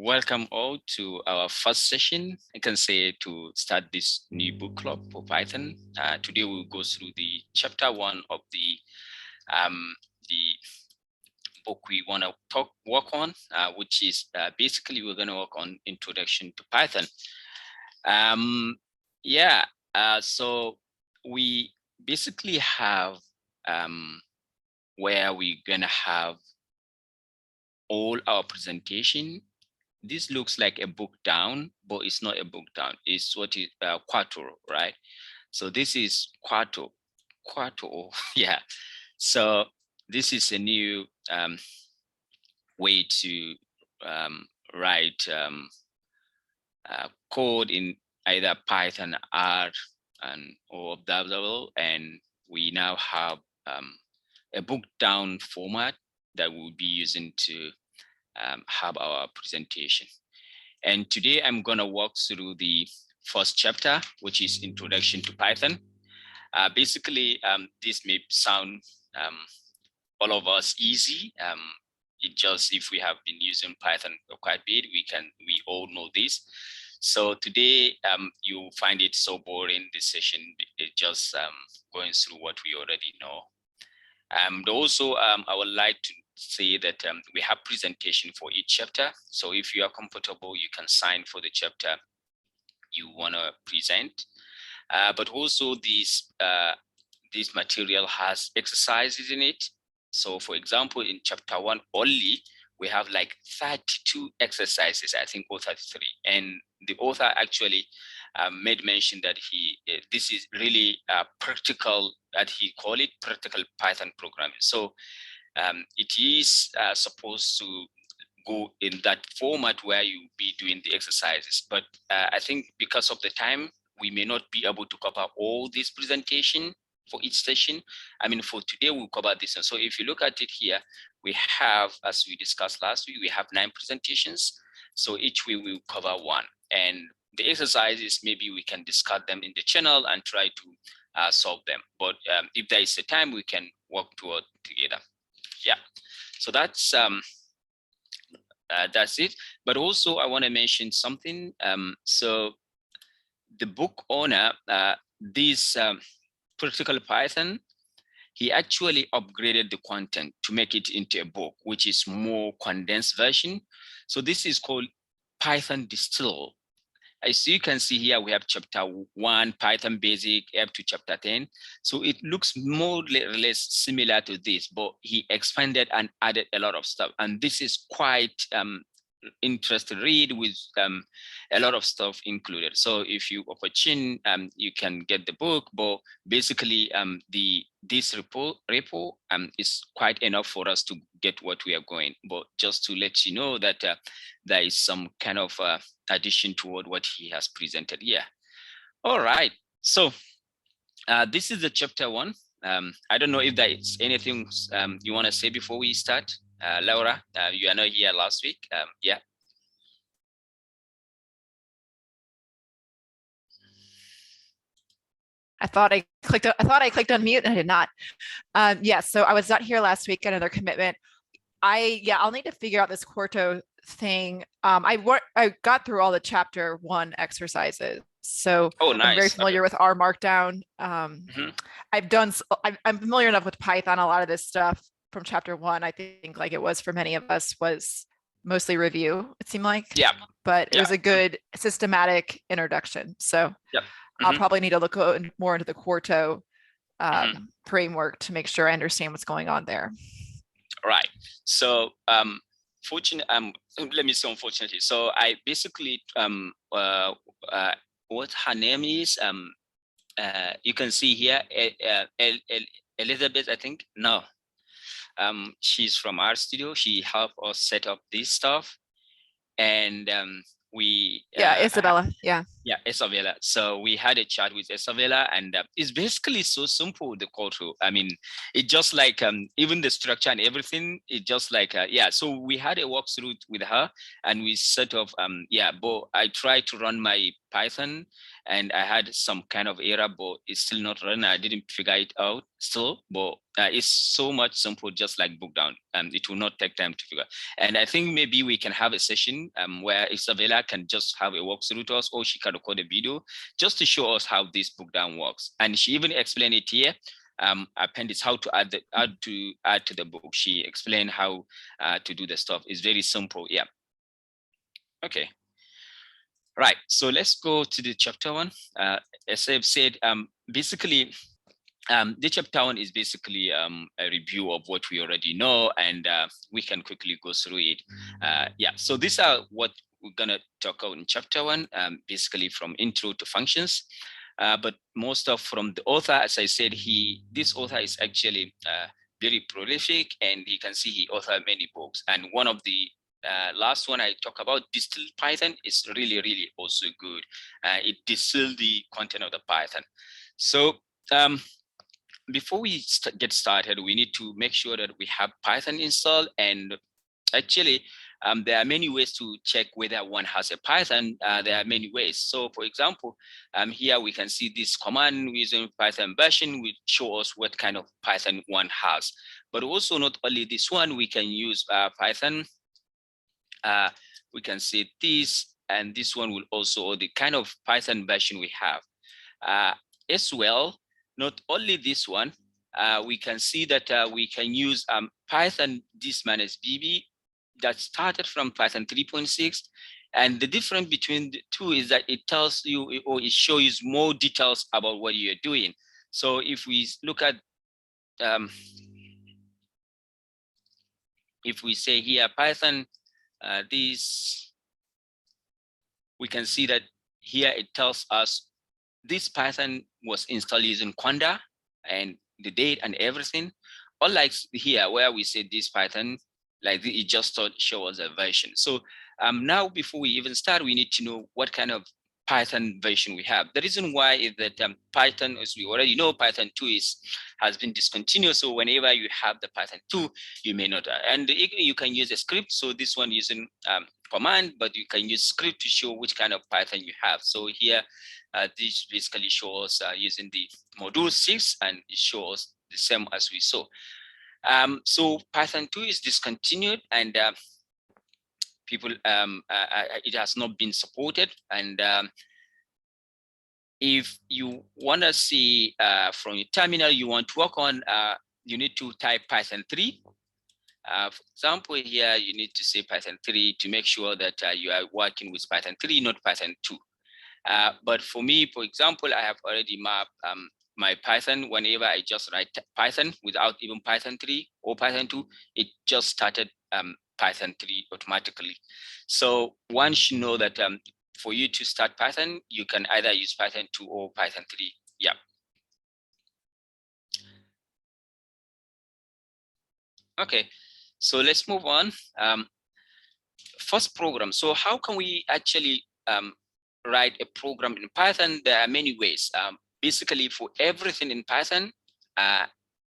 welcome all to our first session. I can say to start this new book club for Python. Today we'll go through the chapter 1 of the book we want to work on, which is basically we're going to work on Introduction to Python. So we basically have where we're going to have all our presentation. This looks like a book down, but it's not a book down. It's what is quarto, right? So this is quarto, yeah. So this is a new way to write code in either Python, R, or observable, and we now have a book down format that we'll be using to have our presentation. And today I'm going to walk through the first chapter, which is Introduction to Python. Basically, this may sound all of us easy. It just, if we have been using Python for quite a bit, we all know this. So today you find it so boring, this session, it just going through what we already know. Also, I would like to say that we have presentation for each chapter. So if you are comfortable, you can sign for the chapter you want to present. But also this material has exercises in it. So for example, in chapter 1 only, we have like 32 exercises, I think, or 33. And the author actually made mention that this is really practical, that he call it practical Python programming. So it is supposed to go in that format where you be doing the exercises. But I think because of the time, we may not be able to cover all this presentation for each session. I mean, for today, we'll cover this. And so if you look at it here, we have, as we discussed last week, we have 9 presentations. So each week we'll cover 1. And the exercises, maybe we can discuss them in the channel and try to solve them. But if there is a time, we can work toward together. Yeah, so that's it. But also I want to mention something. So the book owner, this practical Python, he actually upgraded the content to make it into a book, which is more condensed version. So this is called Python Distill. As you can see here, we have chapter 1, Python Basic, up to chapter 10. So it looks more or less similar to this, but he expanded and added a lot of stuff. And this is quite interesting read with a lot of stuff included. So if you opportune, you can get the book, but basically this repo is quite enough for us to get what we are going. But just to let you know that there is some kind of addition toward what he has presented here. All right, so this is the chapter 1. I don't know if there is anything you want to say before we start. Laura, you are not here last week. Yeah. I thought I clicked on mute and I did not. Yes, so I was not here last week. Another commitment. I'll need to figure out this Quarto thing. I got through all the chapter 1 exercises, so nice. I'm very familiar with R Markdown. I'm familiar enough with Python. A lot of this stuff from chapter 1, I think, like it was for many of us, was mostly review, it seemed like. Yeah. But it was a good systematic introduction. So I'll probably need to look more into the Quarto framework to make sure I understand what's going on there. Right. So let me say unfortunately. So I basically what her name is, you can see here, Elizabeth, I think. No. She's from our studio. She helped us set up this stuff, and Isabella. Isabella. So we had a chat with Isabella, and it's basically so simple, the Quarto. I mean, it just like even the structure and everything, it just like so we had a walkthrough with her, and we set up but I tried to run my Python, and I had some kind of error, but it's still not running. I didn't figure it out still, but it's so much simple, just like book down, and it will not take time to figure. And I think maybe we can have a session where Isabella can just have a walkthrough to us, or she can record a video just to show us how this book down works. And she even explained it here. Append is how to add to the book. She explained how to do the stuff. It's very simple. Yeah. Okay. Right. So let's go to the chapter 1. As I've said, basically, the chapter 1 is basically a review of what we already know, and we can quickly go through it. Yeah. So these are what we're gonna talk about in chapter 1, basically from intro to functions. But most of from the author, as I said, this author is actually very prolific, and you can see he authored many books. And one of the last one I talk about, distilled Python, is really, really also good. It distilled the content of the Python. So before we get started, we need to make sure that we have Python installed. And actually, there are many ways to check whether one has a Python. There are many ways. So for example, here we can see this command using Python version will show us what kind of Python one has. But also not only this one, we can use Python. We can say this, and this one will also, or the kind of Python version we have. As well, not only this one, we can see that we can use Python this-bb that started from Python 3.6. And the difference between the two is that it tells you, or it shows you more details about what you're doing. So if we look at, if we say here Python, this, we can see that here it tells us this Python was installed using Conda and the date and everything. Unlike here where we say this Python, like it just show us a version. So now before we even start, we need to know what kind of Python version we have. The reason why is that Python, as we already know, Python 2 has been discontinued. So whenever you have the Python 2, you may not, and you can use a script. So this one using command, but you can use script to show which kind of Python you have. So here, this basically shows using the module 6, and it shows the same as we saw. So Python 2 is discontinued, and people, it has not been supported. And if you want to see from your terminal you want to work on, you need to type Python 3. For example, here you need to say Python 3 to make sure that you are working with Python 3, not Python 2. But for me, for example, I have already mapped my Python. Whenever I just write Python without even Python 3 or Python 2, it just started Python 3 automatically. So one should know that for you to start Python, you can either use Python 2 or Python 3. Yeah. Okay, so let's move on. First program. So how can we actually write a program in Python? There are many ways. Basically, for everything in Python,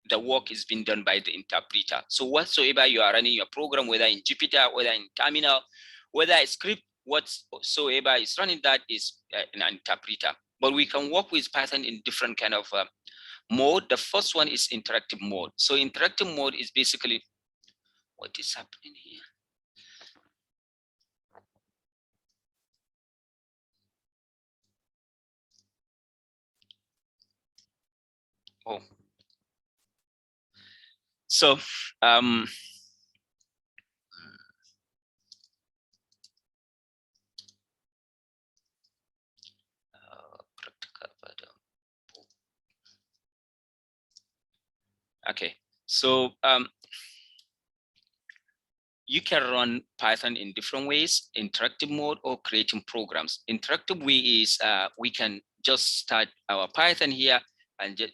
the work is being done by the interpreter. So whatsoever you are running your program, whether in Jupyter, whether in terminal, whether a script, whatsoever is running, that is an interpreter. But we can work with Python in different kind of mode. The first one is interactive mode. So interactive mode is basically what is happening here. Oh, so okay, so you can run Python in different ways, interactive mode or creating programs. Interactive way is we can just start our Python here and just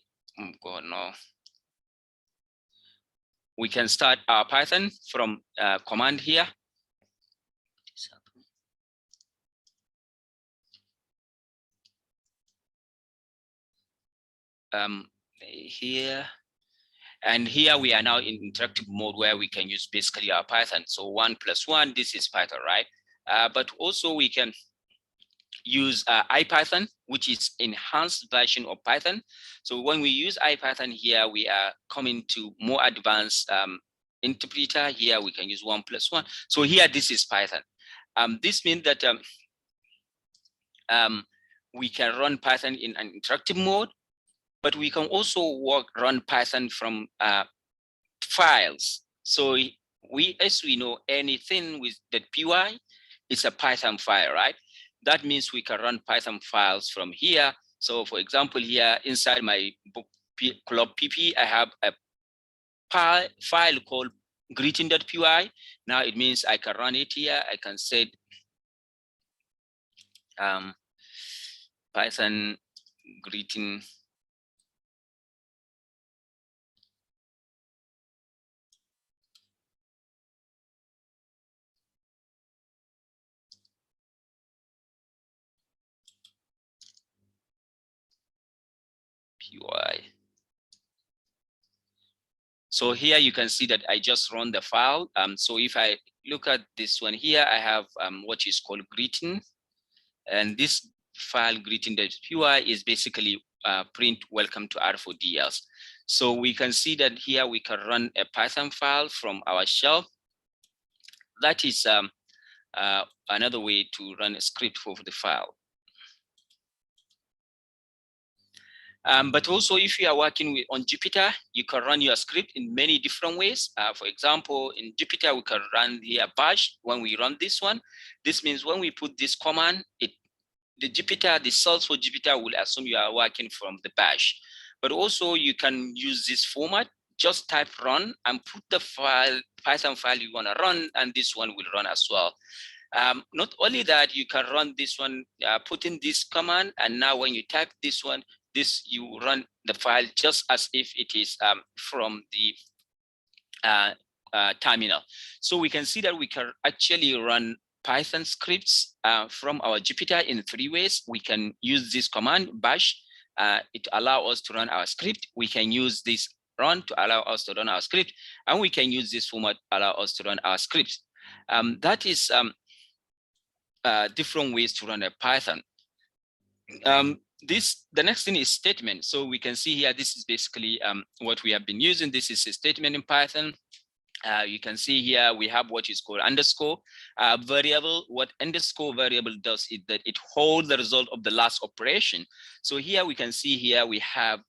we can start our Python from command here. Here. And here we are now in interactive mode where we can use basically our Python. So 1 + 1, this is Python, right? But also we can use IPython, which is enhanced version of Python. So when we use IPython here, we are coming to more advanced interpreter. Here we can use 1+1. So here, this is Python. This means that we can run Python in an interactive mode, but we can also run Python from files. So as we know, anything with .py is a Python file, right? That means we can run Python files from here. So for example, here inside my book club pp, I have a file called greeting.py. Now it means I can run it here. I can say Python greeting py. So here you can see that I just run the file. So if I look at this one here, I have what is called greeting, and this file greeting.py is basically print welcome to R4DS. So we can see that here we can run a Python file from our shell. That is another way to run a script for the file. But also, if you are working on Jupyter, you can run your script in many different ways. For example, in Jupyter, we can run here bash. When we run this one, this means when we put this command, the cells for Jupyter will assume you are working from the bash. But also, you can use this format. Just type run and put the Python file you want to run, and this one will run as well. Not only that, you can run this one, put in this command, and now when you type this one, you run the file just as if it is from the terminal. So we can see that we can actually run Python scripts from our Jupyter in 3 ways. We can use this command bash. It allows us to run our script. We can use this run to allow us to run our script, and we can use this format to allow us to run our scripts. That is different ways to run a Python. The next thing is statement. So we can see here, this is basically what we have been using. This is a statement in Python. You can see here we have what is called underscore variable. What underscore variable does is that it holds the result of the last operation. So here we can see here we have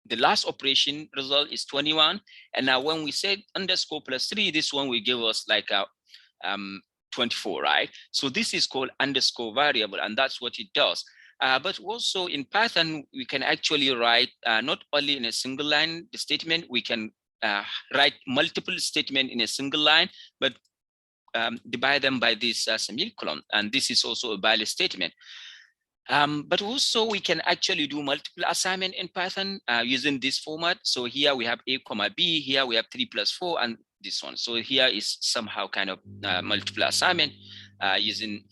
the last operation result is 21. And now when we say underscore +3, this one will give us like a 24, right? So this is called underscore variable, and that's what it does. But also in Python, we can actually write not only in a single line the statement, we can write multiple statements in a single line, but divide them by this semicolon, and this is also a valid statement. But also we can actually do multiple assignment in Python using this format. So here we have A, B, here we have 3 + 4, and this one. So here is somehow kind of multiple assignment using.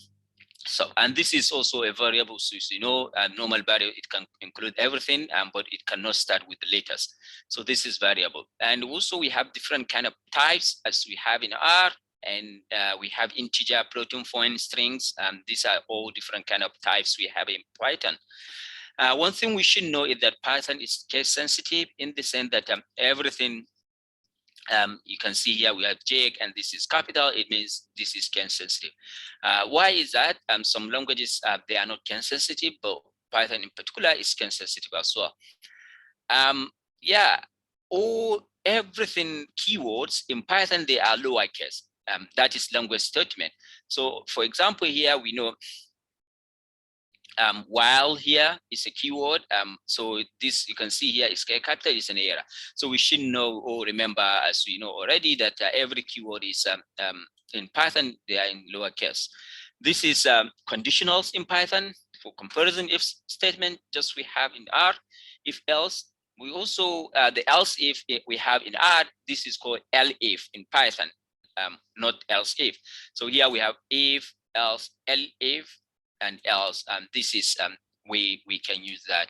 So, and this is also a variable. So you know, normal variable, it can include everything, but it cannot start with the letters. So this is variable. And also we have different kind of types as we have in R, and we have integer, floating point, strings. These are all different kind of types we have in Python. One thing we should know is that Python is case sensitive in the sense that everything you can see here we have JAG, and this is capital. It means this is case sensitive. Why is that? Some languages they are not case sensitive, but Python in particular is case sensitive as well. Yeah, everything keywords in Python, they are lowercase. That is language statement. So for example, here we know while here is a keyword. So this you can see here is capital is an error. So we should know or remember, as we know already, that every keyword is in Python, they are in lowercase. This is conditionals in Python for comparison if statement, just we have in R. If else, we also the else if we have in R, this is called elif in Python, not else if. So here we have if, else, elif, and else, and this is we can use that.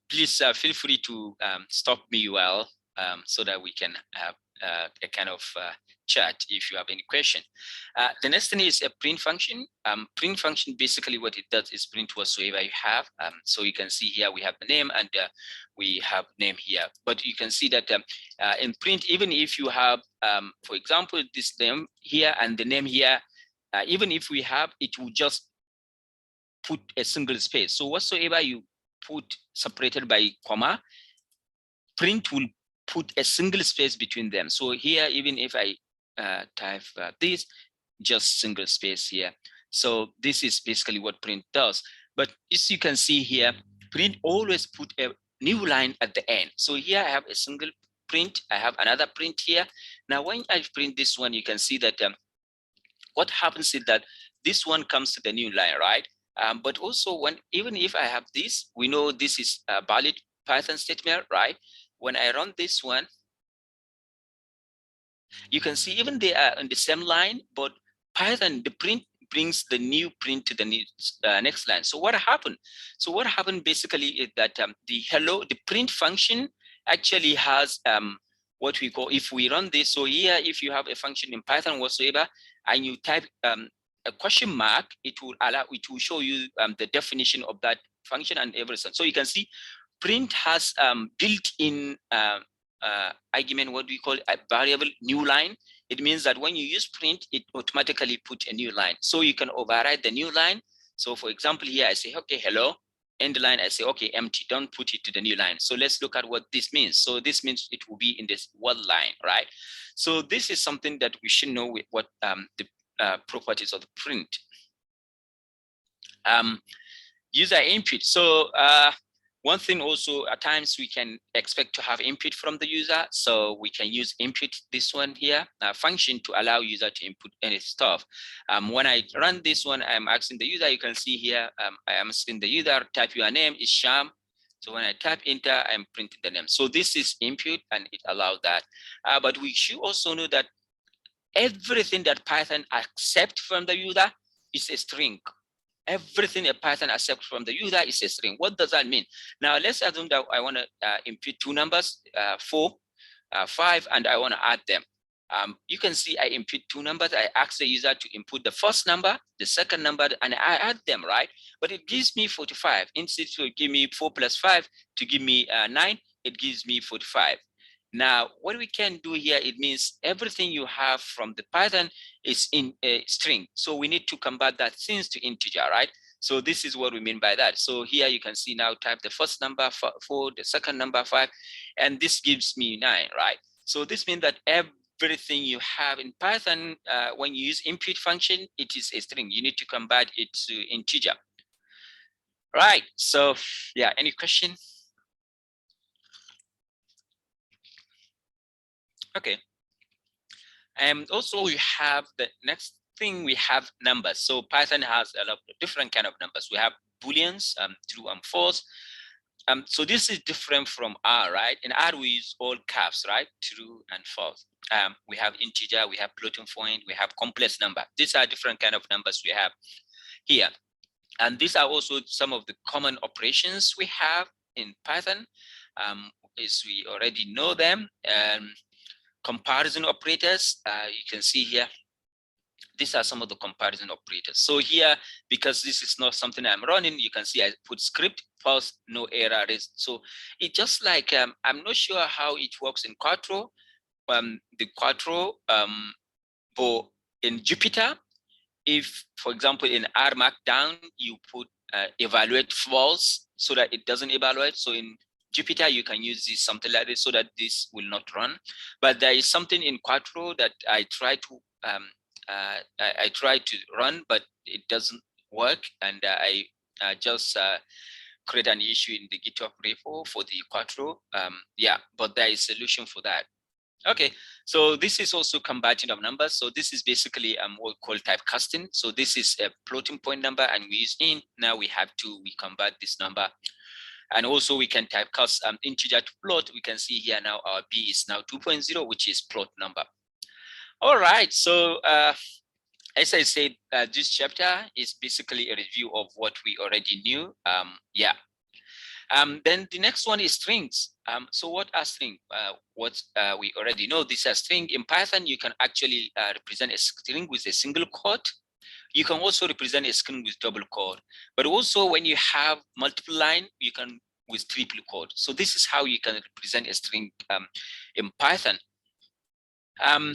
Please feel free to stop me well so that we can a kind of chat if you have any question. The next thing is a print function. Print function, basically what it does is print whatsoever you have. So you can see here we have the name and we have name here. But you can see that in print, even if you have, for example, this name here and the name here, even if we have, it will just put a single space. So whatsoever you put separated by comma, print will put a single space between them. So here, even if I type this, just single space here. So this is basically what print does. But as you can see here, print always put a new line at the end. So here I have a single print, I have another print here. Now when I print this one, you can see that what happens is that this one comes to the new line, right? But also even if I have this, we know this is a valid Python statement, right? When I run this one, you can see even they are on the same line, but Python, the print brings the new print to the next line. So what happened? So what happened basically is that the print function actually has what we call, if we run this, so here, if you have a function in Python whatsoever, and you type a question mark, it will show you the definition of that function and everything. So you can see print has built-in argument, what do we call it, a variable new line. It means that when you use print, it automatically put a new line. So you can override the new line. So for example, here I say, okay, hello, end line, I say, okay, empty, don't put it to the new line. So let's look at what this means. So this means it will be in this one line, right? So this is something that we should know with what the properties of the print. User input. So one thing also, at times we can expect to have input from the user. So we can use input, this one here, function, to allow user to input any stuff. When I run this one, I'm asking the user, you can see here, I am asking the user, type your name is Sham. So when I type enter, I'm printing the name. So this is input and it allows that. But we should also know that everything that Python accepts from the user is a string. Everything a Python accepts from the user is a string. What does that mean? Now let's assume that I want to input two numbers, 4, 5, and I want to add them. You can see I input two numbers. I ask the user to input the first number, the second number, and I add them, right? But it gives me 45. Instead to give me 4 plus 5 to give me 9, it gives me 45. Now, what we can do here, it means everything you have from the Python is in a string. So we need to convert that things to integer, right? So this is what we mean by that. So here you can see now type the first number 4, the second number 5, and this gives me 9, right? So this means that everything you have in Python, when you use input function, it is a string. You need to convert it to integer. Right, so yeah, any question? Okay. And also we have the next thing, we have numbers. So Python has a lot of different kind of numbers. We have booleans, true and false. So this is different from R, right? In R we use all caps, right? True and false. We have integer, we have floating point, we have complex number. These are different kind of numbers we have here. And these are also some of the common operations we have in Python, as we already know them. Comparison operators, you can see here, these are some of the comparison operators. So here, because this is not something I'm running, you can see I put script, pause, no error. So it just like, I'm not sure how it works in Quattro, the Quattro, but in Jupyter, if, for example, in R Markdown, you put evaluate false so that it doesn't evaluate. So in Jupyter, you can use this, something like this, so that this will not run. But there is something in Quattro that I try to run, but it doesn't work, and I just create an issue in the GitHub repo for the Quattro. Yeah, but there is a solution for that. Okay, so this is also converting of numbers. So this is basically what we call typecasting. So this is a floating point number, and we use int. Now we convert this number. And also we can typecast integer to float. We can see here now our B is now 2.0, which is float number. All right, so as I said, this chapter is basically a review of what we already knew. Yeah. Then the next one is strings. So what are strings? We already know this is string. In Python, you can actually represent a string with a single quote. You can also represent a string with double quote. But also when you have multiple line, you can with triple quote. So this is how you can represent a string in Python.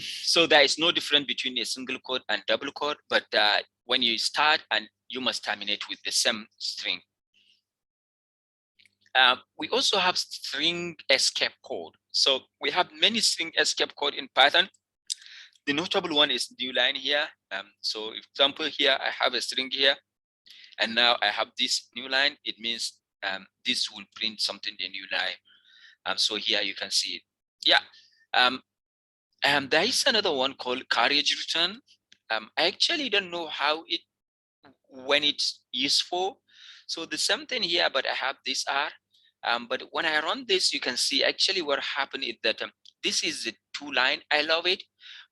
So there is no difference between a single quote and double quote, but when you start and you must terminate with the same string. We also have string escape code. So we have many string escape code in Python. The notable one is new line here. So example here, I have a string here, and now I have this new line. It means this will print something in new line. So here you can see it. Yeah. And there is another one called carriage return. I actually don't know when it's useful. So the same thing here, but I have this R. But when I run this, you can see actually what happened is that this is the 2-line. I love it.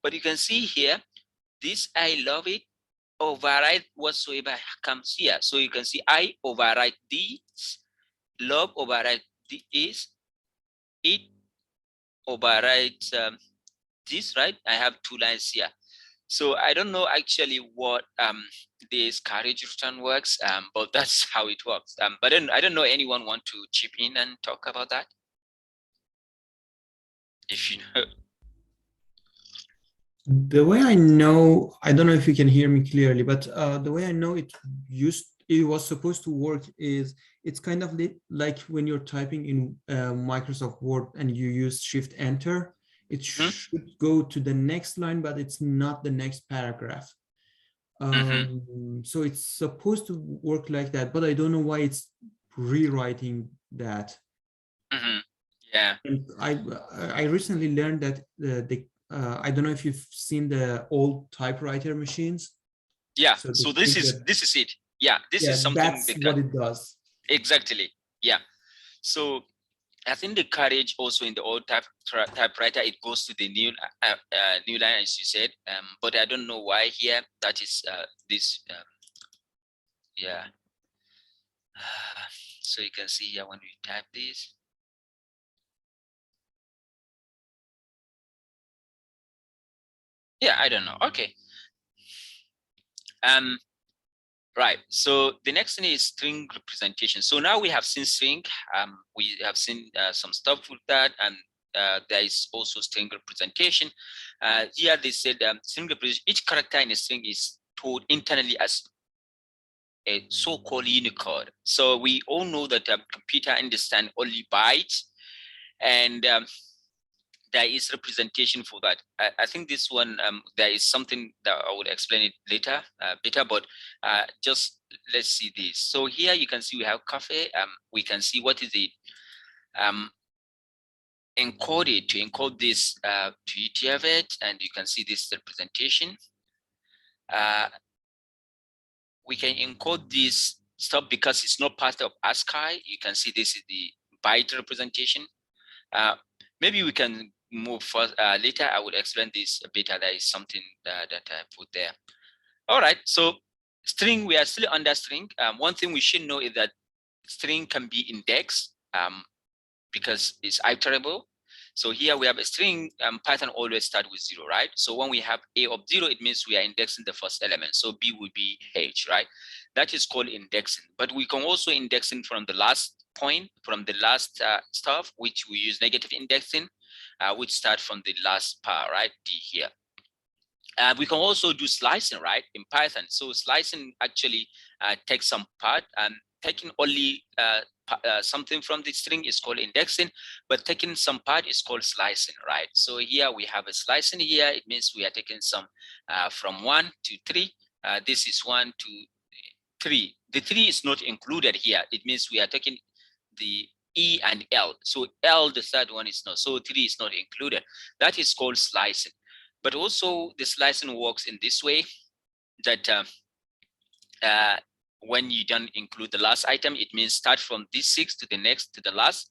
But you can see here, this I love it override whatsoever comes here. So you can see I override this, love override this, it overrides this, right? I have 2 lines here. So I don't know actually what this carriage return works, but that's how it works. But then I don't know anyone want to chip in and talk about that? If you know. The way I know, I don't know if you can hear me clearly, but the way I know it was supposed to work is it's kind of like when you're typing in Microsoft Word and you use Shift Enter, it should go to the next line, but it's not the next paragraph. So it's supposed to work like that, but I don't know why it's rewriting that. Yeah. And I recently learned that I don't know if you've seen the old typewriter machines. Yeah. So this is it. Yeah. This is something that's what it does. Exactly. Yeah. So I think the carriage also in the old typewriter, it goes to the new line, as you said. But I don't know why here that is this. Yeah. So you can see here when we type this. Yeah, I don't know. Okay. Right. So the next thing is string representation. So now we have seen string. We have seen some stuff with that, and there is also string representation. Here they said string representation. Each character in a string is stored internally as a so-called Unicode. So we all know that computer understand only bytes, and there is representation for that. I think this one, there is something that I would explain it later, better, but just let's see this. So here you can see we have cafe. We can see what is the encoded to encode this to UTF-8, and you can see this representation. We can encode this stuff because it's not part of ASCII. You can see this is the byte representation. Maybe we can move first. Later, I would explain this better. There is something that I put there. All right. So string, we are still under string. One thing we should know is that string can be indexed because it's iterable. So here we have a string. Python always start with 0, right? So when we have a of 0, it means we are indexing the first element. So b would be h, right? That is called indexing. But we can also indexing from the last point, from the last stuff, which we use negative indexing, which start from the last part, right? D here. We can also do slicing, right, in Python. So slicing actually takes some part, and taking only something from the string is called indexing, but taking some part is called slicing, right? So here we have a slicing here. It means we are taking some from 1 to 3. This is 1 to 3. The 3 is not included here. It means we are taking the E and L. So L, the third one, is not. So 3 is not included. That is called slicing. But also the slicing works in this way, that when you don't include the last item, it means start from this 6 to the next to the last.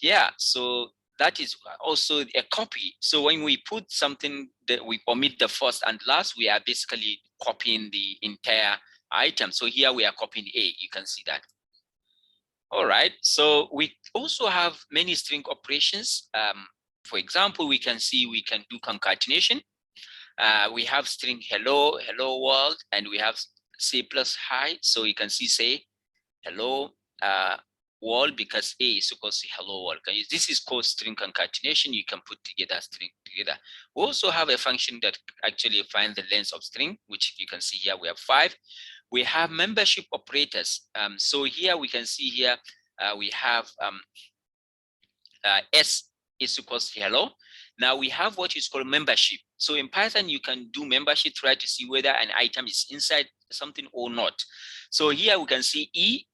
Yeah, so that is also a copy. So when we put something that we omit the first and last, we are basically copying the entire item. So here we are copying A, you can see that. All right, so we also have many string operations. For example, we can see we can do concatenation. We have string hello, hello world, and we have say plus hi. So you can see say hello world because A is equals to hello world. This is called string concatenation. You can put together string together. We also have a function that actually finds the length of string, which you can see here we have 5. We have membership operators. So here we can see here we have S is equals to hello. Now we have what is called membership. So in Python, you can do membership, try to see whether an item is inside something or not. So here we can see E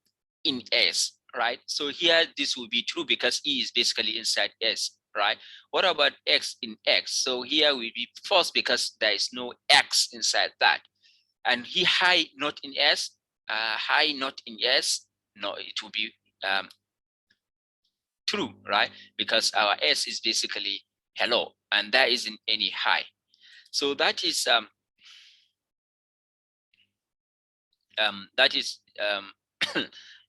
in S, right? So here this will be true because E is basically inside S, right? What about X in X? So here will be false because there is no X inside that. And here high not in S, high not in S, no, it will be true, right? Because our S is basically hello, and there isn't any high. So that is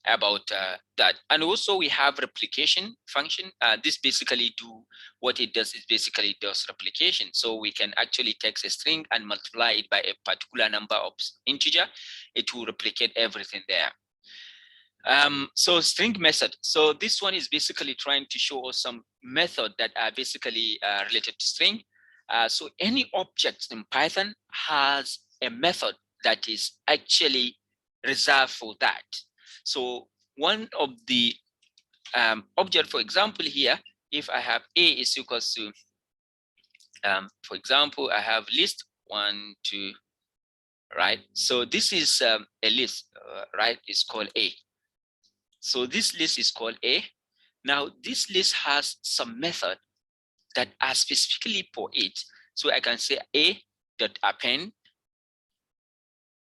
about that. And also we have replication function. This basically do what it does is basically does replication. So we can actually take a string and multiply it by a particular number of integer. It will replicate everything there. So string method. So this one is basically trying to show us some method that are basically related to string. So any object in Python has a method that is actually reserved for that. So one of the object, for example, here, if I have A is equals to, for example, I have list 1, 2, right? So this is a list, right? It's called A. So this list is called A. Now this list has some method that are specifically for it. So I can say A.append,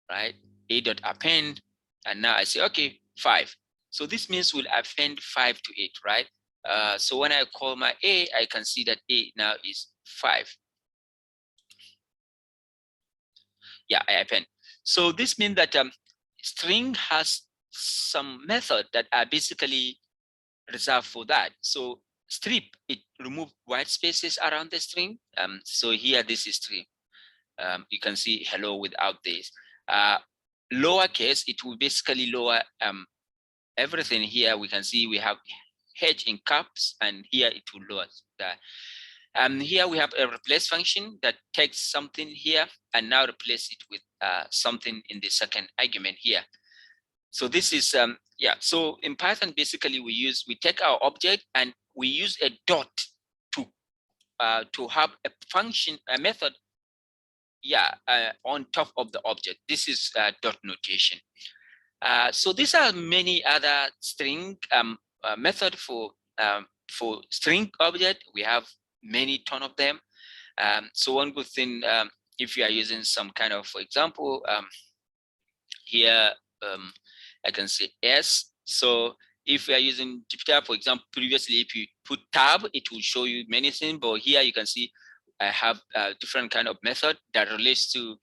right? A.append, and now I say, okay, 5. So this means we'll append 5 to it, right? So when I call my A, I can see that A now is 5. Yeah, I append. So this means that string has some method that are basically reserved for that. So strip, it remove white spaces around the string. So here this is string. You can see hello without this. Lowercase, it will basically lower everything here. We can see we have H in caps, and here it will lower that. Here we have a replace function that takes something here and now replace it with something in the second argument here. So this is yeah. So in Python, basically we take our object and we use a dot to have a function, a method, yeah, on top of the object. This is dot notation. So these are many other string method for string object. We have many ton of them. So one good thing, if you are using some kind of, for example, here I can say S. So if we are using Jupyter, for example, previously if you put tab, it will show you many things. But here you can see I have a different kind of method that relates to.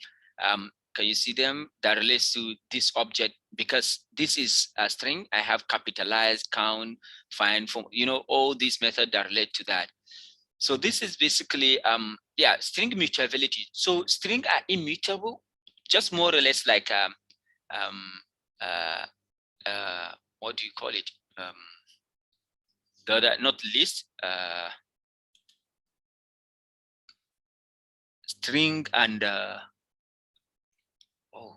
Can you see them? That relates to this object because this is a string. I have capitalized, count, find, form. You know, all these methods that relate to that. So this is basically yeah, string mutability. So string are immutable, just more or less like what do you call it? Not list, string and oh,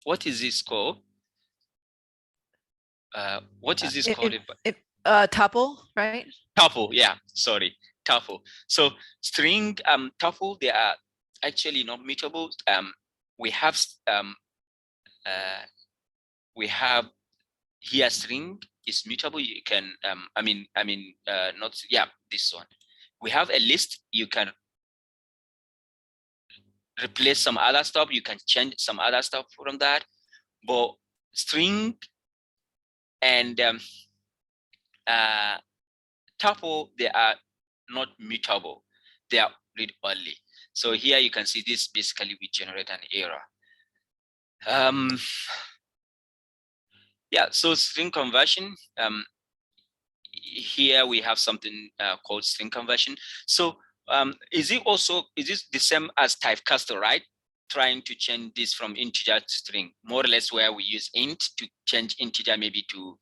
what is this called? What is this called? Tuple, right? Tuple, yeah, sorry, tuple. So string tuple, they are actually not mutable. We have here string is mutable. You can not, yeah, this one. We have a list. You can replace some other stuff. You can change some other stuff from that. But string and tuple, they are not mutable. They are read only. So here you can see this basically we generate an error. Yeah, so string conversion. Here we have something called string conversion. So is this the same as typecasting, right? Trying to change this from integer to string, more or less, where we use int to change integer maybe to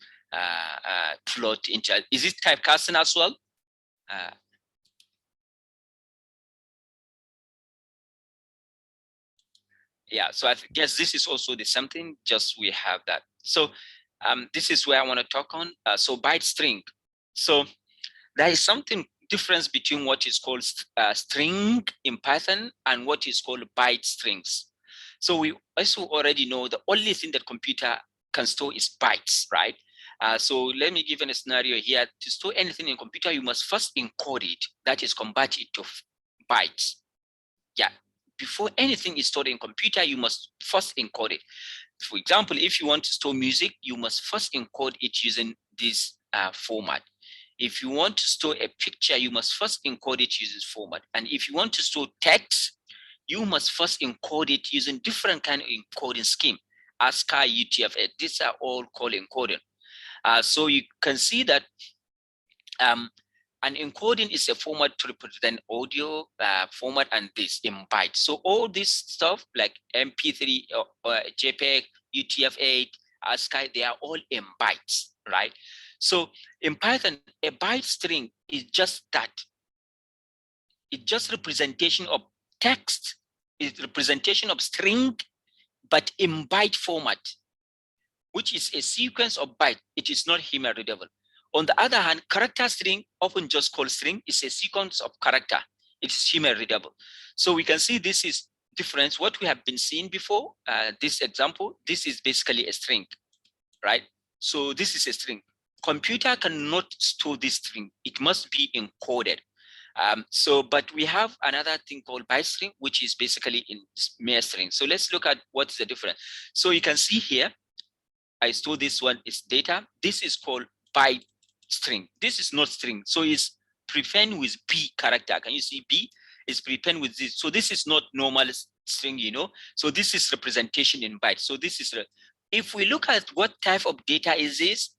float integer. Is it typecasting as well? Yeah, so I guess this is also the same thing, just we have that. So this is where I want to talk on. So byte string. So there is something difference between what is called string in Python and what is called byte strings. So we also already know the only thing that computer can store is bytes, right? So let me give you a scenario here. To store anything in computer, you must first encode it, that is convert it to bytes. Yeah, before anything is stored in computer, you must first encode it. For example, if you want to store music, you must first encode it using this format. If you want to store a picture, you must first encode it using format. And if you want to store text, you must first encode it using different kind of encoding scheme. ASCII, UTF-8, these are all called encoding. So you can see that an encoding is a format to represent audio format, and this in bytes. So all this stuff like MP3 or JPEG, UTF-8, ASCII, they are all in bytes, right? So in Python, a byte string is just that. It's just representation of text, it's representation of string, but in byte format, which is a sequence of bytes. It is not human readable. On the other hand, character string, often just called string, is a sequence of character. It's human readable. So we can see this is difference. What we have been seeing before, this example, this is basically a string, right? So this is a string. Computer cannot store this string. It must be encoded. But we have another thing called byte string, which is basically in mere string. So let's look at what's the difference. So you can see here, I store this one is data. This is called byte string. This is not string. So it's prepend with B character. Can you see B? It's prepend with this. So this is not normal string, you know. So this is representation in byte. So this is, if we look at what type of data is this,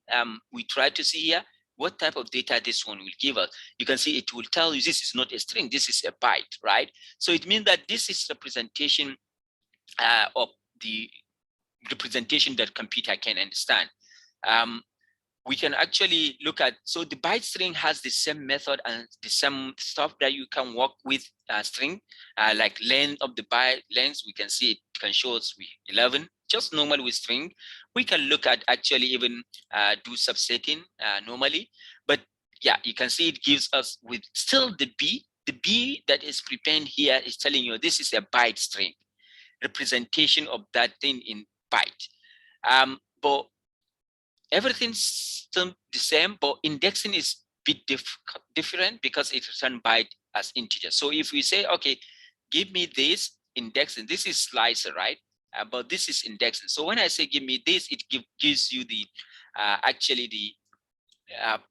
we try to see here what type of data this one will give us. You can see it will tell you this is not a string, this is a byte, right? So it means that this is representation of the representation that computer can understand. We can actually look at, so the byte string has the same method and the same stuff that you can work with string, like length of the byte length. We can see it can show us 11, just normal with string. We can look at actually even do subsetting normally, but yeah, you can see it gives us with still the B that is prepared here is telling you this is a byte string, representation of that thing in byte. But everything's still the same, but indexing is a bit different because it returns byte as integer. So if we say, okay, give me this indexing, this is slicer, right? But this is indexing. So when I say give me this, it gives you the actually the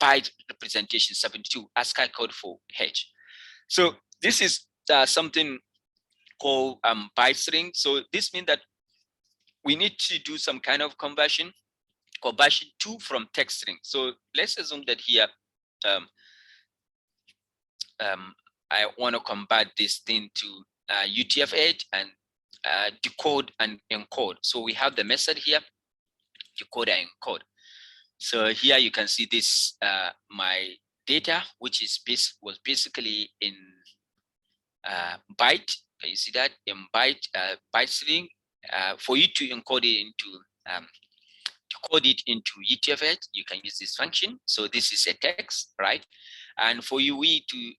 byte representation 72 ASCII code for H. So this is something called byte string. So this means that we need to do some kind of conversion to from text string. So let's assume that here I want to convert this thing to UTF-8 and decode and encode. So we have the method here, decode and encode. So here you can see this my data, which is was basically in byte. Can you see that in byte string? For you to encode it into code it into UTF-8, you can use this function. So this is a text, right? And for you, we to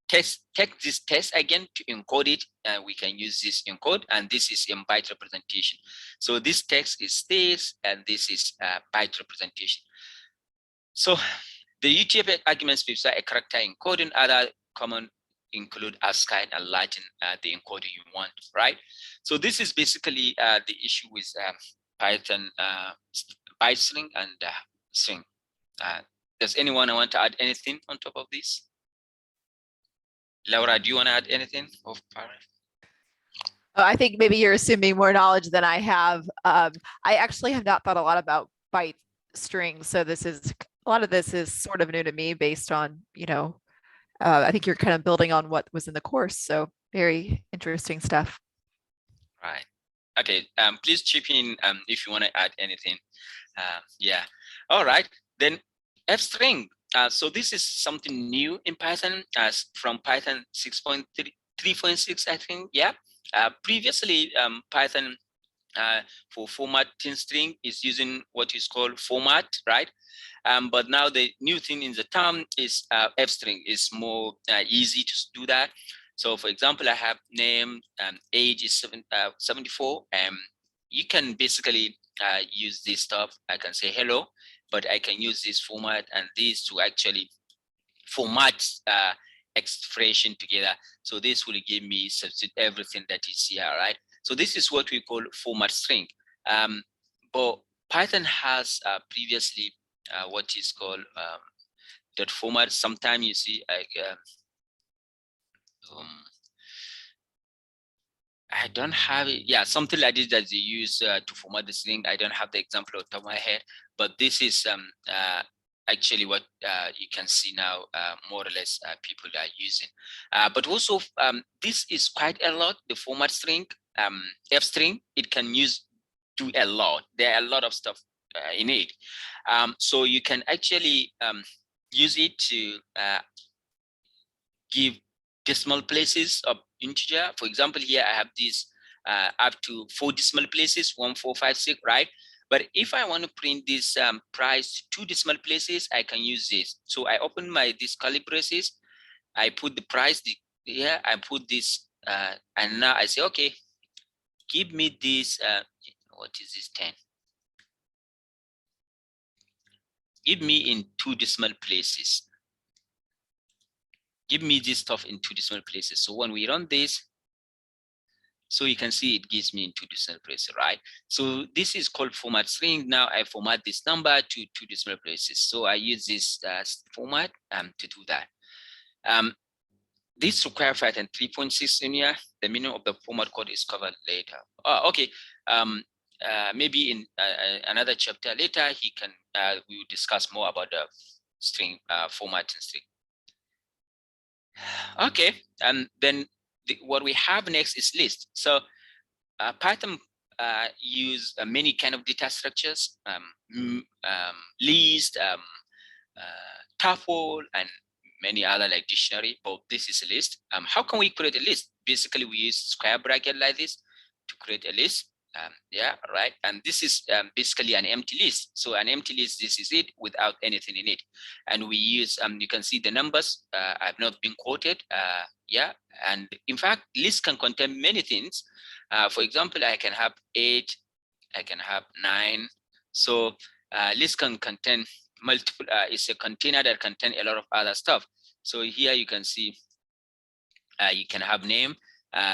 take this text again to encode it, we can use this encode, and this is in byte representation. So this text is this, and this is byte representation. So the UTF-8 arguments specify a character encoding. Other common include ASCII and Latin, the encoding you want, right? So this is basically the issue with Python byte string and string. Does anyone want to add anything on top of this? Laura, do you want to add anything of I think maybe you're assuming more knowledge than I have. I actually have not thought a lot about byte string. So this is, a lot of this is sort of new to me based on, I think you're kind of building on what was in the course. So very interesting stuff. Right. Okay. Please chip in if you want to add anything. Yeah. All right. Then FString. So this is something new in Python, as from Python 6.3.6, I think. Yeah. Previously, Python for formatting string is using what is called format, right? But now the new thing in the term is FString. Is more easy to do that. So for example, I have name, age is 74. You can basically use this stuff. I can say hello, but I can use this format and this to actually format expression together. So this will give me substitute everything that is here, right? So this is what we call format string. But Python has previously what is called dot format. Sometimes you see like I don't have it. Yeah, something like this that they use to format the string. I don't have the example on top of my head, but this is actually what you can see now, more or less people are using. But also, this is quite a lot. The format string, FString, it can do a lot. There are a lot of stuff in it. So you can actually use it to give decimal places of integer. For example, here I have this up to 4 decimal places, 1, 4, 5, 6, right? But if I want to print this price to 2 decimal places, I can use this. So I open this curly braces, I put the price here, I put this, and now I say, okay, give me this, what is this, 10? Give me in 2 decimal places. Give me this stuff in 2 decimal places. So when we run this, so you can see it gives me in 2 decimal places, right? So this is called format string. Now I format this number to 2 decimal places. So I use this format to do that. This requires Python 3.6 in here. The meaning of the format code is covered later. Okay. Maybe in another chapter later, we will discuss more about the string format and string. Okay, and then what we have next is list. So Python use many kind of data structures, list, tuple, and many other like dictionary. But this is a list. How can we create a list? Basically, we use square bracket like this to create a list. Yeah, right. And this is basically an empty list. So an empty list, this is it without anything in it. And we use, you can see the numbers have not been quoted. Yeah, and in fact, lists can contain many things. For example, I can have 8, I can have 9. So list can contain multiple, it's a container that contains a lot of other stuff. So here you can see, you can have name,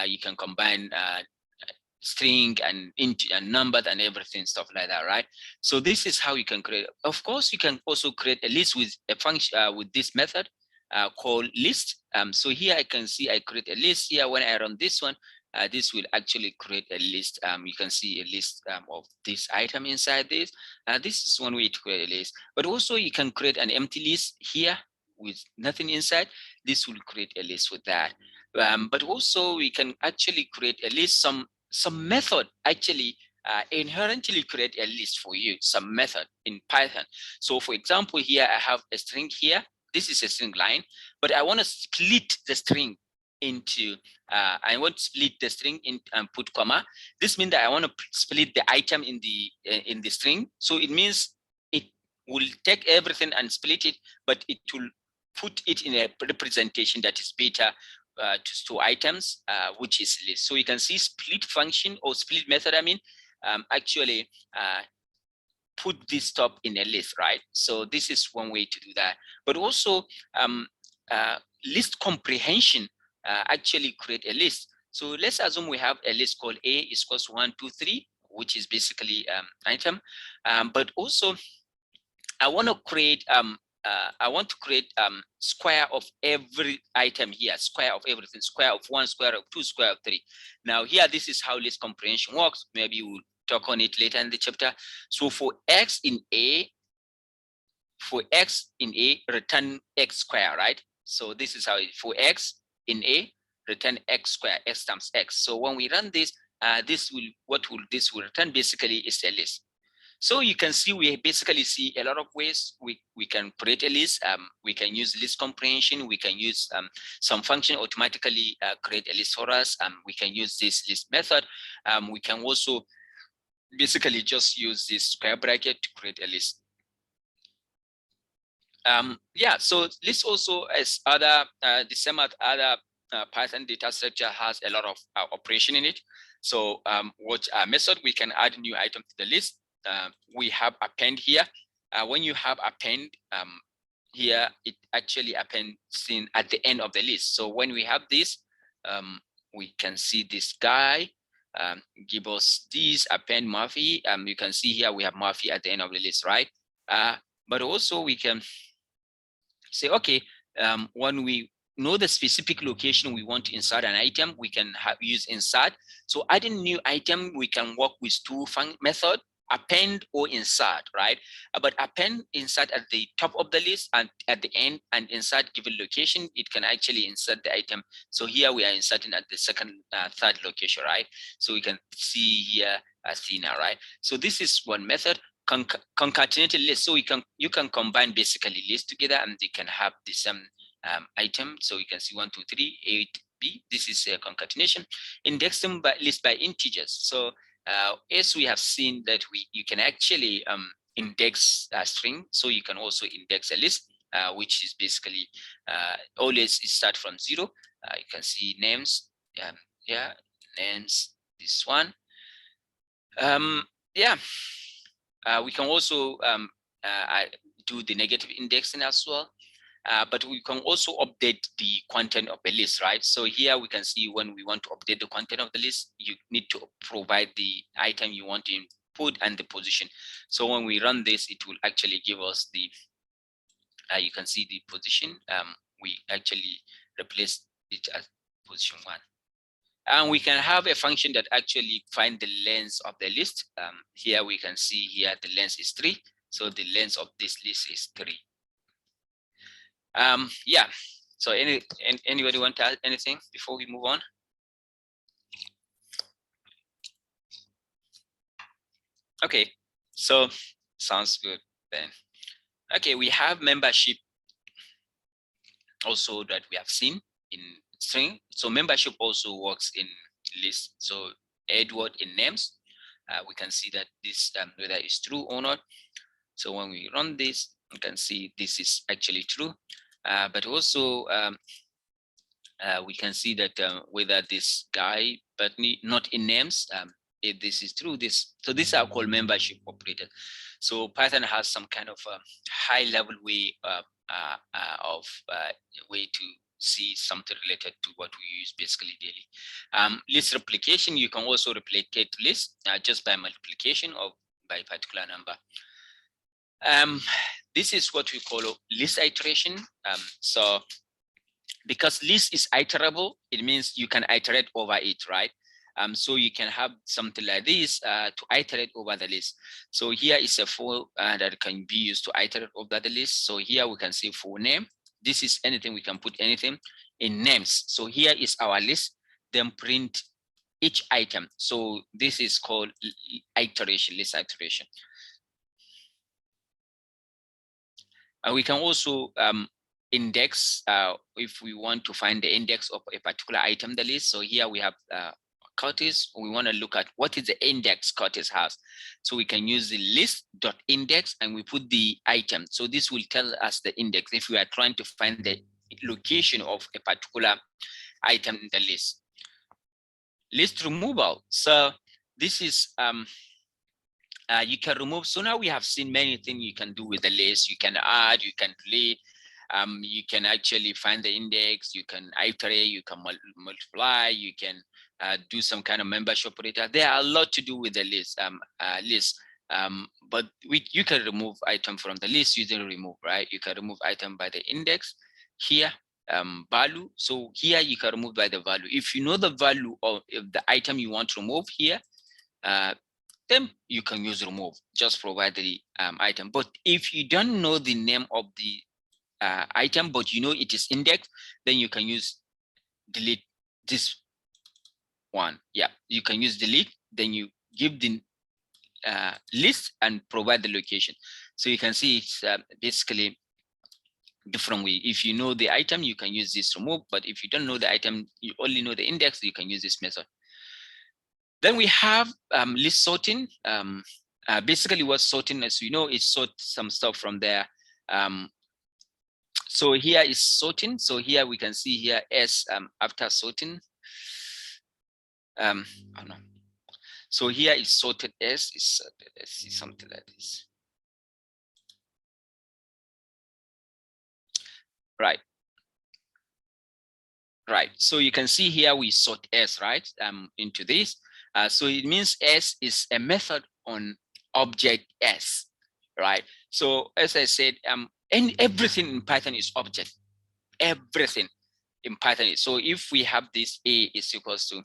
you can combine string and int and numbers and everything, stuff like that, right? So this is how you can create. Of course, you can also create a list with a function with this method called list. So here I can see I create a list here. When I run this one, this will actually create a list. You can see a list of this item inside this. This is one way to create a list. But also you can create an empty list here with nothing inside. This will create a list with that. But also we can actually create a list. Some method actually inherently create a list for you, some method in Python. So for example, here I have a string here. This is a string line, but I want to split the string into, I want to split the string in and put comma. This means that I want to split the item in the string. So it means it will take everything and split it, but it will put it in a representation that is better to store items, which is list. So you can see split function or split method, I mean, actually put this stuff in a list, right? So this is one way to do that. But also list comprehension actually create a list. So let's assume we have a list called A is equals 1, 2, 3, which is basically item. But also I want to create square of every item here, square of everything, square of 1, square of 2, square of 3. Now here, this is how list comprehension works. Maybe we'll talk on it later in the chapter. So for x in A, return x square, right? So this is how it, for x in A, return x square, x times x. So when we run this, this will return basically is a list. So you can see we basically see a lot of ways we can create a list. We can use list comprehension. We can use some function automatically create a list for us. We can use this list method. We can also basically just use this square bracket to create a list. Yeah, so list also as other the same other Python data structure has a lot of operation in it. So what method we can add new item to the list. We have append here. When you have append here, it actually appends in at the end of the list. So when we have this, we can see this guy give us this append Murphy. You can see here we have Murphy at the end of the list, right? But also we can say, okay, when we know the specific location we want to insert an item, we can use insert. So adding new item, we can work with two methods, append or insert, right? But append, insert at the top of the list and at the end, and insert given location, it can actually insert the item. So here we are inserting at the second, third location, right? So we can see here Athena, right? So this is one method. Concatenated list, so you can combine basically lists together and they can have the same item. So you can see 1 2 3 8b. This is a concatenation. Index them by list by integers. So as we have seen that you can actually index a string, so you can also index a list, which is basically always start from 0. You can see names, yeah, names, this one. Yeah. We can also do the negative indexing as well, but we can also update the content of the list, right? So here we can see when we want to update the content of the list, you need to provide the item you want to input and the position. So when we run this, it will actually give us the, you can see the position. We actually replace it as position 1. And we can have a function that actually find the length of the list. Here we can see here the length is 3. So the length of this list is 3. Yeah. So anybody want to add anything before we move on? Okay. So sounds good then. Okay, we have membership also that we have seen in string. So membership also works in list. So Edward in names, we can see that this whether it's true or not. So when we run this, you can see this is actually true. But also we can see that whether this guy, but not in names, if this is true, so these are called membership operators. So Python has some kind of high level way way to see something related to what we use basically daily. List replication, you can also replicate list just by multiplication or by particular number. This is what we call list iteration. So because list is iterable, it means you can iterate over it, right? So you can have something like this to iterate over the list. So here is a for that can be used to iterate over the list. So here we can say for name. This is anything, we can put anything in names. So here is our list, then print each item. So this is called iteration, list iteration. We can also index if we want to find the index of a particular item in the list. So here we have Curtis. We want to look at what is the index Curtis has. So we can use the list.index and we put the item. So this will tell us the index if we are trying to find the location of a particular item in the list. List removal. So this is you can remove. So now we have seen many things you can do with the list. You can add, you can delete, you can actually find the index, you can iterate, you can multiply, you can do some kind of membership operator. There are a lot to do with the list. But you can remove item from the list using remove, right? You can remove item by the index here. Value. So here you can remove by the value. If you know the value of the item you want to remove here, then you can use remove, just provide the item. But if you don't know the name of the item, but you know it is indexed, then you can use delete this one. Yeah, you can use delete, then you give the list and provide the location. So you can see it's basically different way. If you know the item, you can use this remove, but if you don't know the item, you only know the index, you can use this method. Then we have list sorting. Basically what sorting, as we know, is sort some stuff from there. So here is sorting. So here we can see here S after sorting. Oh no. So here is sorted S. Is let's see something like this. Right. Right. So you can see here we sort S, right? Into this. So it means S is a method on object S, right? So as I said, everything in Python is object. Everything in Python is. So if we have this A is equals to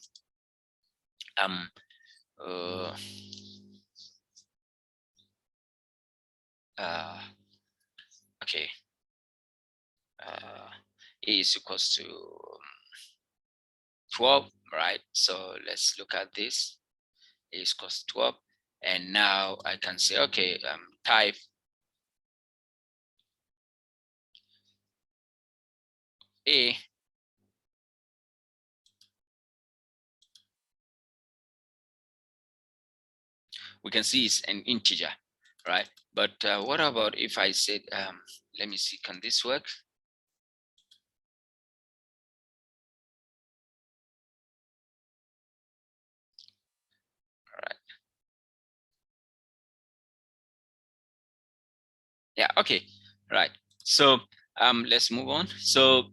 okay. A is equals to 12, right? So let's look at this. A is equals to 12. And now I can say, okay, type A we can see it's an integer, right? But what about if I said, let me see, can this work? All right. Yeah, okay, right. So let's move on. So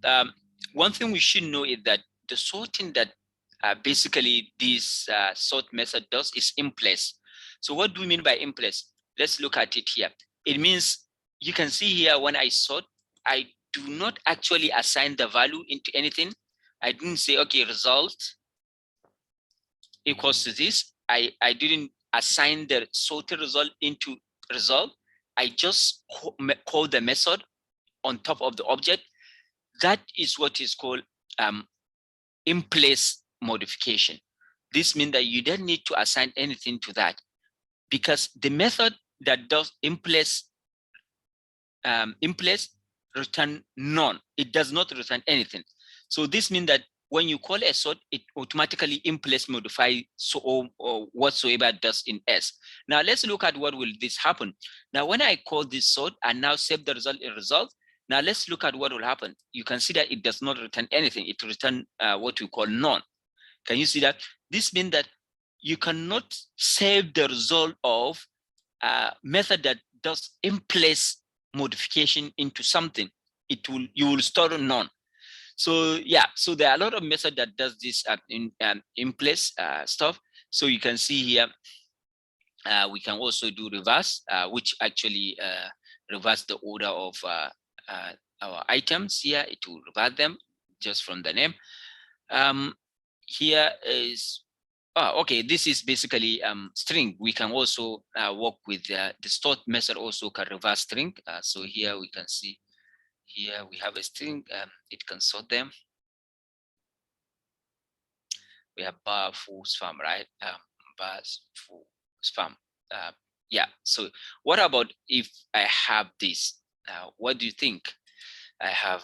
one thing we should know is that the sorting that basically this sort method does is in place. So what do we mean by in place? Let's look at it here. It means you can see here when I sort, I do not actually assign the value into anything. I didn't say, okay, result equals to this. I didn't assign the sorted result into result. I just call the method on top of the object. That is what is called in place modification. This means that you don't need to assign anything to that, because the method that does in place return none. It does not return anything. So this means that when you call a sort, it automatically in place modify so or whatsoever does in S. Now let's look at what will this happen. Now when I call this sort and now save the result in result, now let's look at what will happen. You can see that it does not return anything. It returns what we call none. Can you see that? This means that you cannot save the result of a method that does in place modification into something. You will store none. So yeah, so there are a lot of methods that does this in place stuff. So you can see here, we can also do reverse, which actually reverse the order of our items here. It will reverse them just from the name. Here is, okay, this is basically string. We can also work with the sort method also can reverse string. So here we can see, here we have a string, it can sort them. We have bar full spam, right? Bars full spam. Yeah, so what about if I have this? What do you think? I have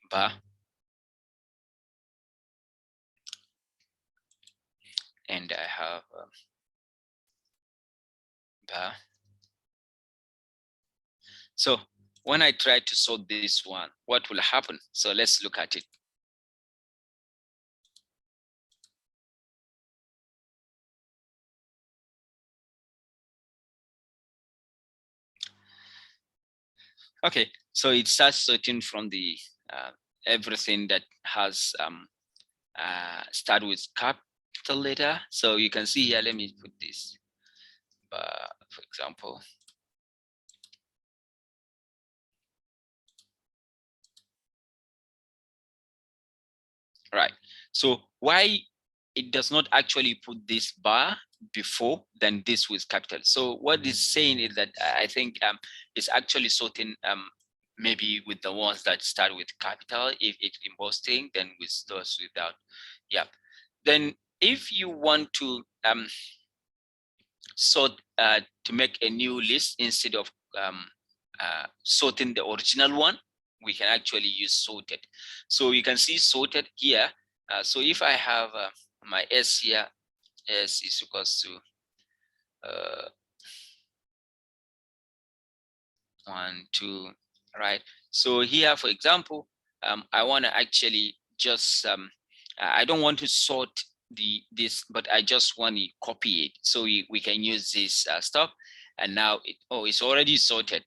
bar and I have bar. So when I try to sort this one, what will happen? So let's look at it. Okay, so it starts sorting from the everything that has start with capital letter. So you can see here, let me put this, for example. Right, so why it does not actually put this bar before then this with capital. So what it's saying is that I think it's actually sorting maybe with the ones that start with capital if it involves string, then with those without. Yeah. Then if you want to sort to make a new list instead of sorting the original one, we can actually use sorted. So you can see sorted here. So if I have my S here, S is equals to 1, 2, right? So here, for example, I want to actually just I don't want to sort this, but I just want to copy it. So we can use this stuff, and now it's already sorted.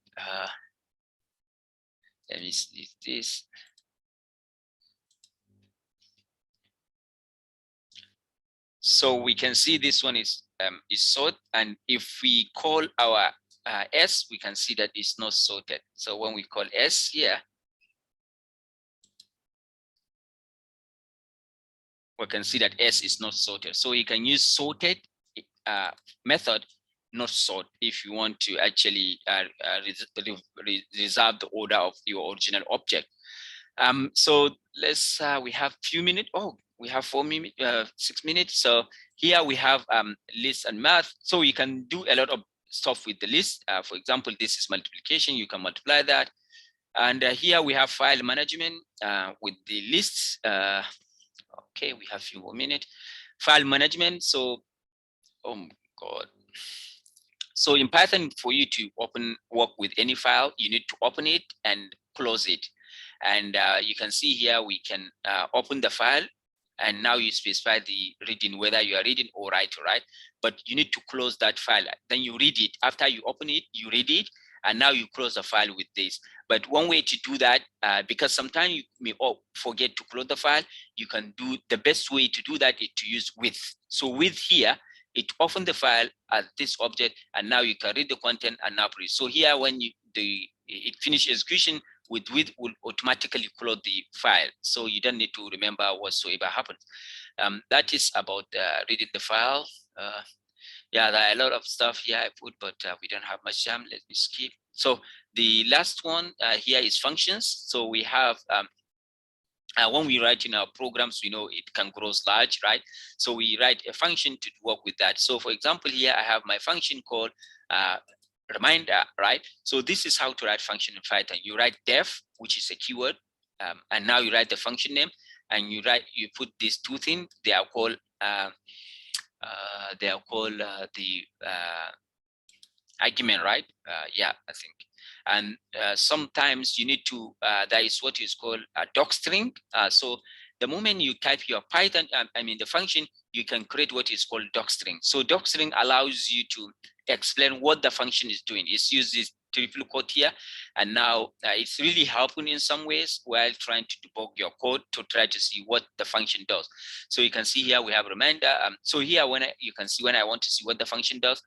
Let me see this. So we can see this one is sort, and if we call our S, we can see that it's not sorted. So when we call S here, we can see that S is not sorted. So you can use sorted method, not sort, if you want to actually reserve the order of your original object. So let's we have few minutes. Oh, we have 6 minutes. So here we have list and math. So you can do a lot of stuff with the list. For example, this is multiplication. You can multiply that. And here we have file management with the lists. Okay, we have a few more minutes. File management. So, oh God. So in Python, for you to work with any file, you need to open it and close it. And you can see here, we can open the file, and now you specify the reading, whether you are reading or write, right? But you need to close that file. Then you read it. After you open it, you read it, and now you close the file with this. But one way to do that, because sometimes you may forget to close the file, you can do the best way to do that is to use with. So with here, it opens the file as this object, and now you can read the content and now read. So here, when it finishes execution, with will automatically close the file, so you don't need to remember whatsoever happened. That is about reading the file. Yeah, there are a lot of stuff here I put, but we don't have much time. Let me skip. So the last one here is functions. So we have when we write in our programs, we know it can grow large, right? So we write a function to work with that. So for example, here I have my function called reminder, right? So this is how to write function in Python. You write def, which is a keyword, and now you write the function name, and you put these two things. They are called the argument, right? Yeah, I think. And sometimes you need to, that is what is called a docstring. So the moment you type your Python, the function, you can create what is called docstring. So docstring allows you to explain what the function is doing. It's used this triple quote here, and now it's really helpful in some ways while trying to debug your code to try to see what the function does. So you can see here we have reminder. So here you can see when I want to see what the function does,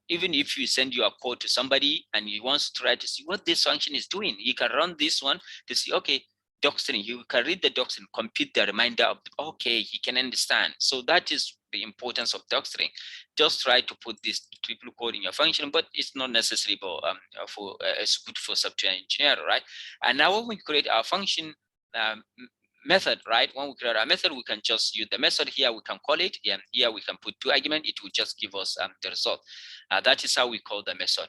even if you send your code to somebody and he wants to try to see what this function is doing, you can run this one to see, okay, docstring, you can read the docstring, compute the reminder of, okay, he can understand. So that is the importance of docstring. Just try to put this triple quote in your function, but it's not necessary for it's good for software engineer, right? And now when we create our function method, right? When we create our method, we can just use the method here. We can call it, and here we can put 2 arguments. It will just give us the result. That is how we call the method.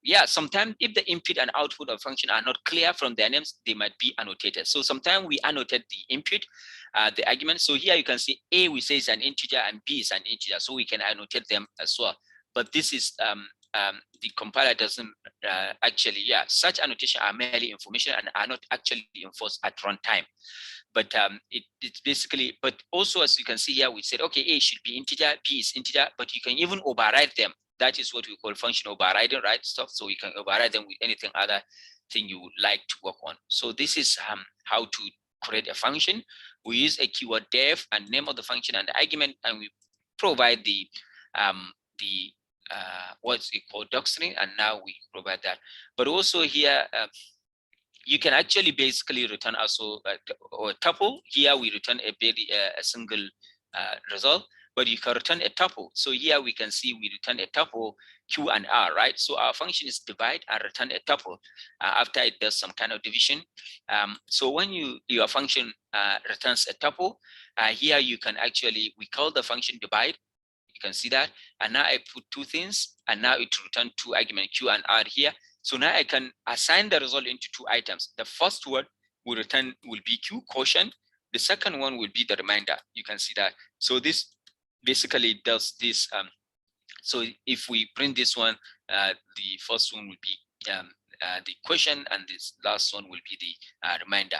Yeah, sometimes if the input and output of function are not clear from their names, they might be annotated. So sometimes we annotate the input, the argument. So here you can see A, we say is an integer, and B is an integer. So we can annotate them as well. But this is the compiler doesn't actually, such annotation are merely information and are not actually enforced at runtime. But it's basically, but also as you can see here, we said, okay, A should be integer, B is integer, but you can even override them. That is what we call function overriding, right? Stuff. So you can override them with anything other thing you would like to work on. So this is how to create a function. We use a keyword def and name of the function and the argument, and we provide the what's it called docstring, and now we provide that. But also here you can actually basically return also a tuple. Here we return a single result, but you can return a tuple. So here we can see we return a tuple Q and R, right? So our function is divide and return a tuple after it does some kind of division. So when your function returns a tuple, here you can actually, we call the function divide. You can see that, and now I put two things, and now it return two arguments Q and R here. So now I can assign the result into two items. The first one will be Q, quotient. The second one will be the remainder. You can see that. So this basically does this. So if we print this one, the first one will be the quotient, and this last one will be the remainder.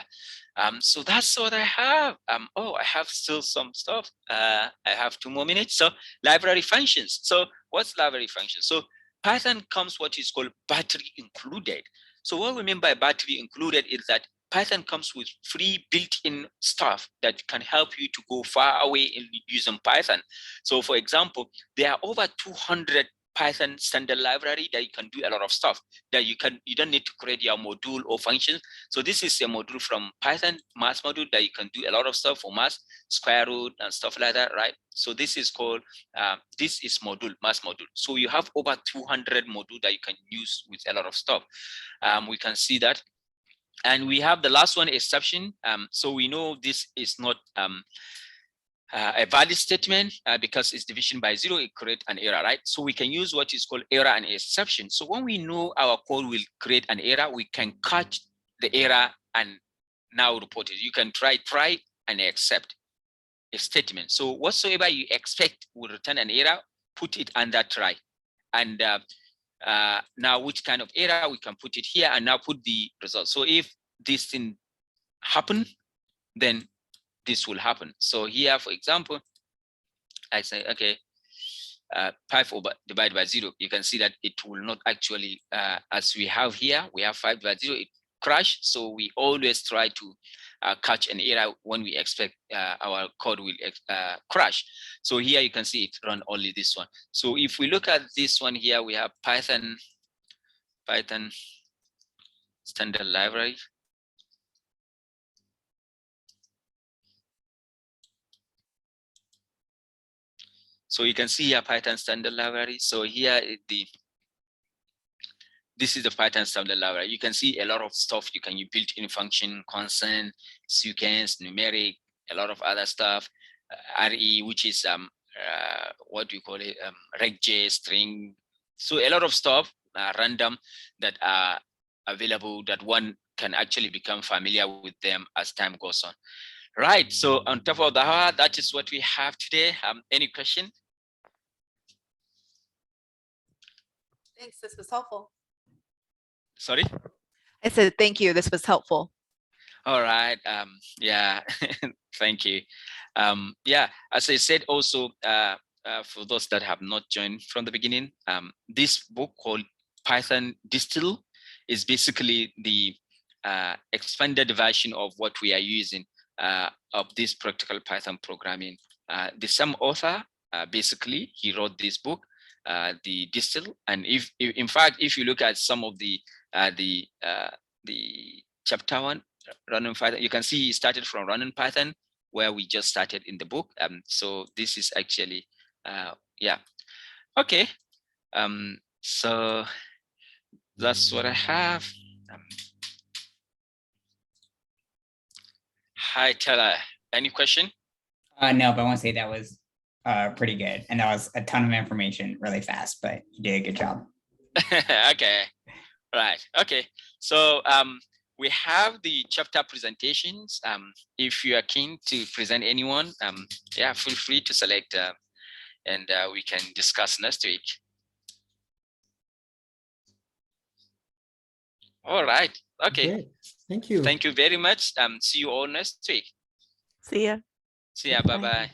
So that's what I have. Oh, I have still some stuff. I have 2 more minutes. So library functions. So what's library function? So Python comes what is called battery included. So what we mean by battery included is that Python comes with free built-in stuff that can help you to go far away in using Python. So for example, there are over 200 Python standard library that you can do a lot of stuff that you don't need to create your module or functions. So this is a module from Python, math module, that you can do a lot of stuff for math, square root and stuff like that, right? So this is called, this is module, math module. So you have over 200 module that you can use with a lot of stuff. We can see that. And we have the last one, exception. So we know this is not a valid statement because it's division by 0, it creates an error, right? So we can use what is called error and exception. So when we know our code will create an error, we can catch the error and now report it. You can try and accept a statement. So whatsoever you expect will return an error, put it under try. And now which kind of error, we can put it here and now put the result. So if this thing happen, then this will happen. So here, for example, I say, okay, 5 divided by 0. You can see that it will not actually, as we have here, we have 5 divided by 0, it crash. So we always try to catch an error when we expect our code will crash. So here you can see it run only this one. So if we look at this one here, we have Python standard library. So you can see here Python standard library. So here this is the Python standard library. You can see a lot of stuff you can build in function, constant, sequence, numeric, a lot of other stuff. RE, which is what do you call it? Reg, string. So a lot of stuff random that are available that one can actually become familiar with them as time goes on. Right. So on top of that is what we have today. Any question? Thanks. This was helpful. Sorry? I said, thank you. This was helpful. All right. Yeah, thank you. Yeah, as I said, also, for those that have not joined from the beginning, this book called Python Distill is basically the expanded version of what we are using of this practical Python programming. The same author, basically, he wrote this book, the Distill, and if in fact, if you look at some of the chapter 1, running Python, you can see he started from running Python, where we just started in the book. So this is actually, yeah, okay. So that's what I have. Hi, Taylor. Any question? No, but I want to say that was pretty good, and that was a ton of information really fast. But you did a good job. Okay, right. Okay, so we have the chapter presentations. If you are keen to present anyone, yeah, feel free to select, and we can discuss next week. All right. Okay. Great. Thank you. Thank you very much. See you all next week. See ya. See ya. Bye-bye.